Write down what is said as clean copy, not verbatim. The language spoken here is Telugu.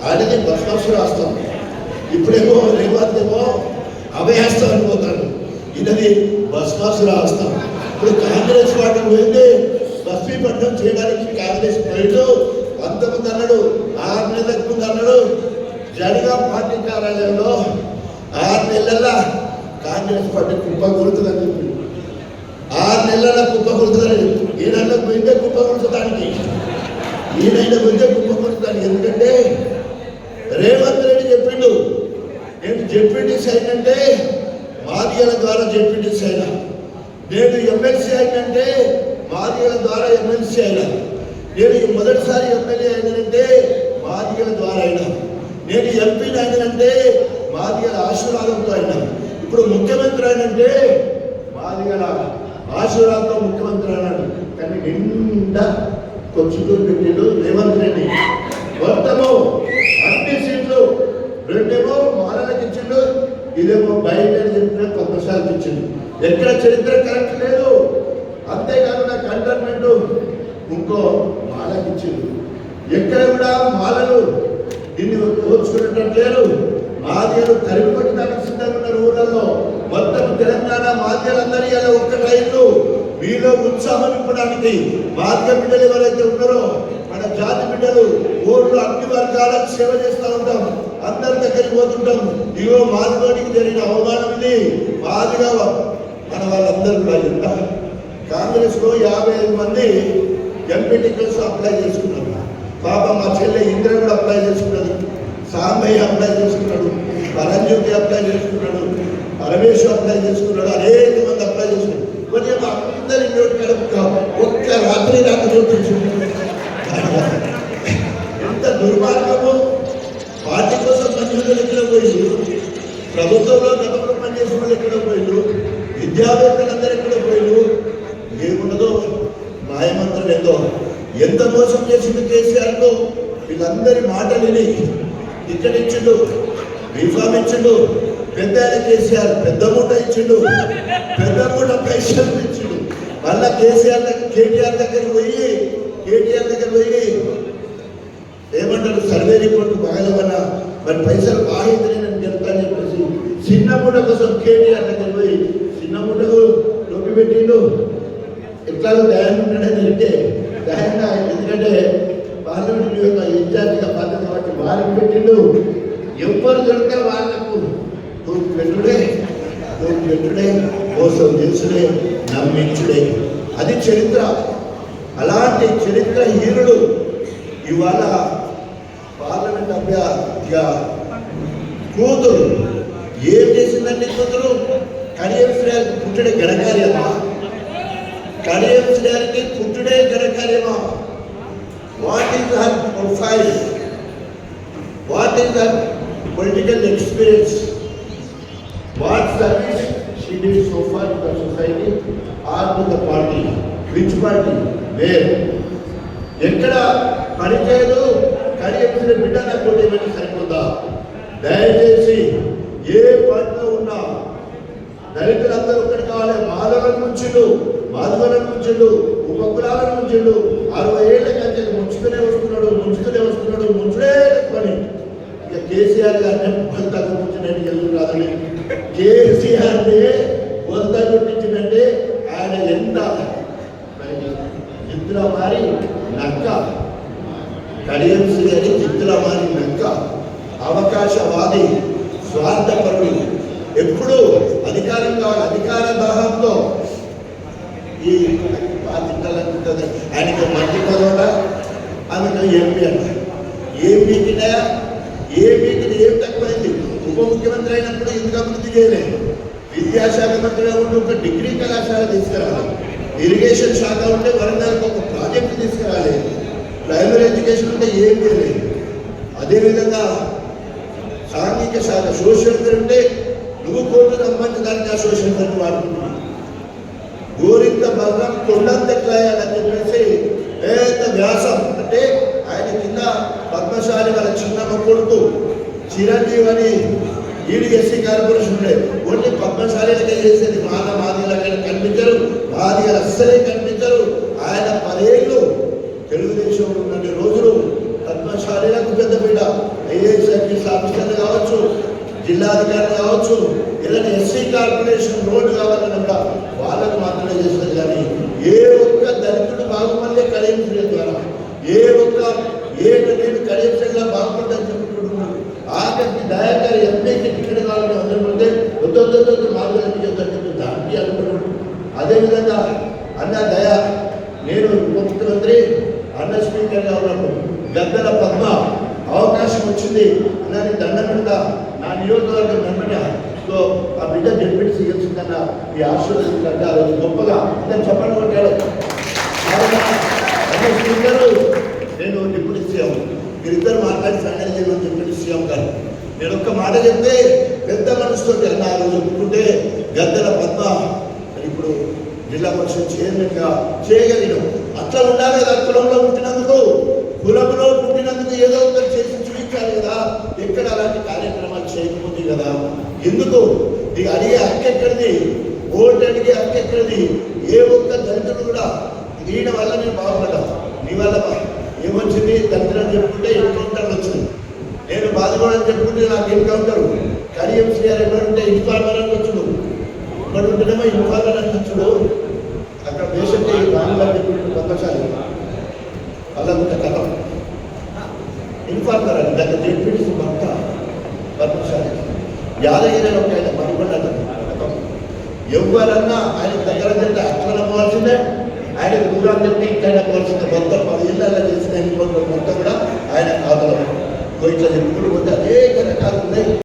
ఆయనది భస్మాసుర హస్తం, ఇప్పుడేమో రేవంత్ ఏమో అభయహస్తం అనిపోతాడు, ఈయనది భస్మాసుర హస్తం. ఇప్పుడు కాంగ్రెస్ పార్టీ పోయింది భస్మీపట్నం చేయడానికి. కాంగ్రెస్ పోయిండు అంతకుముందు అన్నాడు, 6 నెలలకు ముందు అన్నాడు జనగాం పార్టీ కార్యాలయంలో 6 నెలల కాంగ్రెస్ పార్టీ కుప్ప కొడుతుందని చెప్పి, 6 నెలల కుప్ప కొడుతుందని. ఈయన పోయిందే కుప్ప కొడుతుందానికి, ఈయన పోయిందే కుప్ప కొడుతుందానికి. ఎందుకంటే రేవంత్ రెడ్డి చెప్పిండు, నేను జెడ్పీటీసీ అయినంటే మాదిగల ద్వారా జెడ్పీటీసీ అయినా, నేను ఎమ్మెల్సీ అయినంటే మాదిగల ద్వారా ఎమ్మెల్సీ అయినా, నేను మొదటిసారి ఎమ్మెల్యే అయినంటే మాదిగల ద్వారా అయినా, నేను ఎంపీని అయినంటే మాదిగల ఆశీర్వాదంతో అయినా, ఇప్పుడు ముఖ్యమంత్రి అయినంటే మాదిగల ఆశీర్వాదంతో ముఖ్యమంత్రి అయినాడు. కానీ నిండా కొచ్చుతూ పెట్టిండు రేవంత్ రెడ్డి. మొత్తము అన్ని సీట్లు 2 మాలలకు ఇచ్చిండు, ఇదేమో బయట చెప్పిన కొత్తసారికి ఇచ్చిండు. ఎక్కడ చరిత్ర కరెక్ట్ లేదు. అంతేకాకుండా కంటోన్మెంట్ ఇంకో మాలకు ఇచ్చిండు. ఎక్కడ కూడా మాలలు దీన్ని ఓర్చుకునేటట్టు లేరు. మాదిగలు తరిమిపట్టడానికి సిద్ధంగా ఉన్న ఊళ్ళల్లో మొత్తం తెలంగాణ మాదిగలందరూ ఇలా ఒక్కటైళ్ళు. మీలో ఉత్సాహం ఇవ్వడానికి మాదిగ బిడ్డలు ఎవరైతే ఉన్నారో మన జాతి బిడ్డలు ఊళ్ళో అన్ని వర్గాలకు సేవ చేస్తూ ఉంటాం, అందరి దగ్గరికి పోతుంటాం. ఇగో మాదిగోడికి జరిగిన అవమానం ఇది. మాదిగా మన వాళ్ళందరూ కూడా ఎంత కాంగ్రెస్ లో 55 మంది ఎంపీ టికెట్స్ అప్లై చేసుకున్నారు. పాప మా చెల్లె ఇంద్ర కూడా అప్లై చేసుకున్నది, సాంబయ్య అప్లై చేసుకున్నాడు, పరంజ్యోతి అప్లై చేసుకున్నాడు, పరమేశ్ అప్లై చేసుకున్నాడు, అనేక మంది అప్లై చేసుకున్నాడు. కొంచెం అందరి ఒక్క రాత్రి ఎంత దుర్మార్గము. పార్టీ కోసం పనిచేసిన ఎక్కడ పోయిండు, ప్రభుత్వంలో గతంలో పనిచేసిన వాళ్ళు ఎక్కడ పోయిండు, విద్యావేత్తలందరూ ఎక్కడ పోయిండు. ఏమున్నదో మాయమంత్రం ఏదో ఎంత మోసం చేసిండు కేసీఆర్కు. వీళ్ళందరి మాటలు విని ఇక్కడ ఇచ్చిండు, రిఫార్మ్ ఇచ్చిండు. పెద్ద కేసీఆర్ పెద్ద మూట ఇచ్చిండు, పెద్ద మూట పైసలు ఇచ్చిండు. మళ్ళా కేటీఆర్ దగ్గర పోయి ఏమంటారు, సర్వే రిపోర్ట్ బాగాలేమన్నా మరి పైసలు బాగా నేను గెలుతాను చెప్పేసి చిన్న మూట కోసం కేటీఆర్ దగ్గర పోయి చిన్న మూటకు నొప్పి పెట్టిండు. ఎట్లాగో దయాన్ని ఉంటాడని అంటే దయంగా, ఎందుకంటే పార్లమెంట్ యొక్క ఇన్ఛార్జిగా బాధ్యత కాబట్టి వారికి పెట్టిండు. ఎవరు దొరికితే వాళ్ళకు పెట్టుడే మోసం చేసుడే నమ్మించుడే, అది చరిత్ర. అలాంటి చరిత్ర హీరుడు ఇవాళ పార్లమెంట్ అభ్యర్థిగా కూతురు ఏం చేసిందండి? కూతురు కడియం శ్రేయానికి పుట్టుడే ఘనకార్యమా? కడియం శ్రేయానికి పుట్టుడే ఘనకార్యమా? What is her profile? What is her political experience? What service she did so far to the society or to the party? Which party? Where? ఎక్కడ పనిచేయదు. కడియం బిడ్డ నాకు ఏమైనా సరిపోతా? దయచేసి ఏ పార్టీలో ఉన్నా దళితులందరూ ఒక్కటి కావాలి. మాధవలను ముంచిండు, ఉపకులాలను ముంచిండు. 60 ఏళ్ల కంటే ముంచుతూనే వస్తున్నాడు. ముంచుడే పని. ఇక కేసీఆర్ గారిని బొంత కొట్టించినట్టు గెలుపు రాదని, కేసీఆర్ని బొంత కొట్టించినట్టే ఆయన ఎంత జిత్తుల మారి నక్క. కడియం శ్రీ జిత్తుల మారి నక్క, అవకాశవాది, స్వార్థపరుడు, ఎప్పుడు అధికారం కావాలి, అధికార దాహంతో ఈ తిట్టాలనుకుంటుంది. ఆయనకు మంత్రి పదవుడా, ఆమెకు ఎంపీ అంట. ఏం మీకినాయా? ఏం తక్కువైంది? ఉప ముఖ్యమంత్రి అయినప్పుడు ఎందుకు అభివృద్ధి చేయలేదు? విద్యాశాఖ మంత్రిగా ఉండి ఒక డిగ్రీ కళాశాల తీసుకురావాలి, ఇరిగేషన్ శాఖ ఉంటే వరంగల్కి ఒక ప్రాజెక్టు తీసుకురాలి, ప్రైమరీ ఎడ్యుకేషన్ ఉంటే ఏం చేయలేదు. అదేవిధంగా సాంఘిక శాఖ సోషల్ వెల్ఫేర్ ఉంటే నువ్వు కోర్టు సంబంధించడానికి ఆ సోషల్ వెల్ఫేర్ వాడుతున్నావు. గోరింత బలం కొండంత ఎట్లాయాలని చెప్పేసి పెద్ద వ్యాసం. అంటే ఆయన కింద పద్మశాలి వాళ్ళ చిన్నమ్మ కొడుకు చిరంజీవి అని ఈడీ ఎస్సీ కార్పొరేషన్ ఉండే, ఓన్లీ పద్మశాలిగా చేసేది. మాదిగలు కనిపించరు, మాదిగలు అస్సలే కనిపించరు. ఆయన 10 ఏళ్ళు తెలుగుదేశంలో ఉన్న రోజులు పద్మశాలిలకు పెద్ద జిల్లాధికారులు కావచ్చు, ఏదైనా ఎస్సీ కార్పొరేషన్ రోడ్డు కావాలన్నా కూడా వాళ్ళకు మాత్రమే చేస్తుంది. కానీ ఏ ఒక్క దళితుడు బాగుపడలే కడియం శ్రీ ద్వారా, ఏ ఒక్క నేను కడియం శ్రీగా బాగుపడ్డని చెప్పుకుంటున్నాను. ఆఖరికి దయాకర్ ఎంపీకి టికెట్ కావాలని అందరిపోతే వద్దొద్దు మార్గానికి చెప్తాను దానికి అనుకున్నాడు. అదేవిధంగా అన్న దయ, నేను ఉప ముఖ్యమంత్రి అన్న స్పీకర్గా ఉన్నప్పుడు గద్దల పద్మ అవకాశం వచ్చింది అన్నది దండకుండా నా నియోజకవర్గం వెంబడ. సో ఆ బిడ్డ డిప్యూటీ సీఎం కింద ఈ ఆశీర్వదించాలంటే ఆ రోజు గొప్పగా అందరు చెప్పండి కొట్టాడు. అన్న స్పీకరు, నేను డిప్యూటీ సీఎం, మీరిద్దరు మాట్లాడి ఫైనల్ చేయమని డిప్యూటీ సీఎం గారు. నేను ఒక్క మాట చెప్తే పెద్ద మనసుతో అన్న ఆ రోజు ఒప్పుకుంటే గద్దల పద్మ ఇప్పుడు జిల్లా పరిషత్ చైర్మన్గా చేయగలిగినాం. అట్లా ఉండాలి కదా, కులంలో పుట్టినందుకు, కులంలో పుట్టినందుకు ఏదో ఒకటి చేసి చూపించాలి కదా. ఎక్కడ అలాంటి కార్యక్రమాలు చేయకపోతే కదా. ఎందుకు ఇక అడిగే హక్కెక్కడిది, ఓటు అడిగే హక్కెక్కడిది. ఏ ఒక్క దళితుడు కూడా ఈయన వల్ల నేను బాగుపడ్డా, నీ వల్ల ఏమొచ్చింది దళితులని చెప్పుకుంటే ఎన్కౌంటర్లు వచ్చింది. నేను బాధపడని చెప్పుకుంటే నాకు ఎన్కౌంటర్. కడియం శ్రీ గారు ఎక్కడుంటే ఇన్ఫార్మర్ అని వచ్చుడు, ఇక్కడ ఉంటేనేమో ఇన్ఫార్మర్ అని వచ్చుడు. అక్కడ దేశంలో రాణిగారు చెప్పినట్టు పద్మశాలి వాళ్ళంత కథ ఇన్ఫార్మర్ అని దాన్ని జడ్పీటీసీ భర్త పద్మశాలి యాదగిరి ఒక ఆయన మరికొండ ఎవరన్నా ఆయన దగ్గర తింటే అట్లా పోవాల్సిందే, ఆయనకు దూరం తింటే ఇంకైనా పోవాల్సిందే. మొత్తం 10 ఏళ్ళ చేసిన మొత్తం కూడా ఆయన ఖాతాలో ఇట్లా చెప్పుకుంటూ పోతే అనేక రకాలు ఉన్నాయి.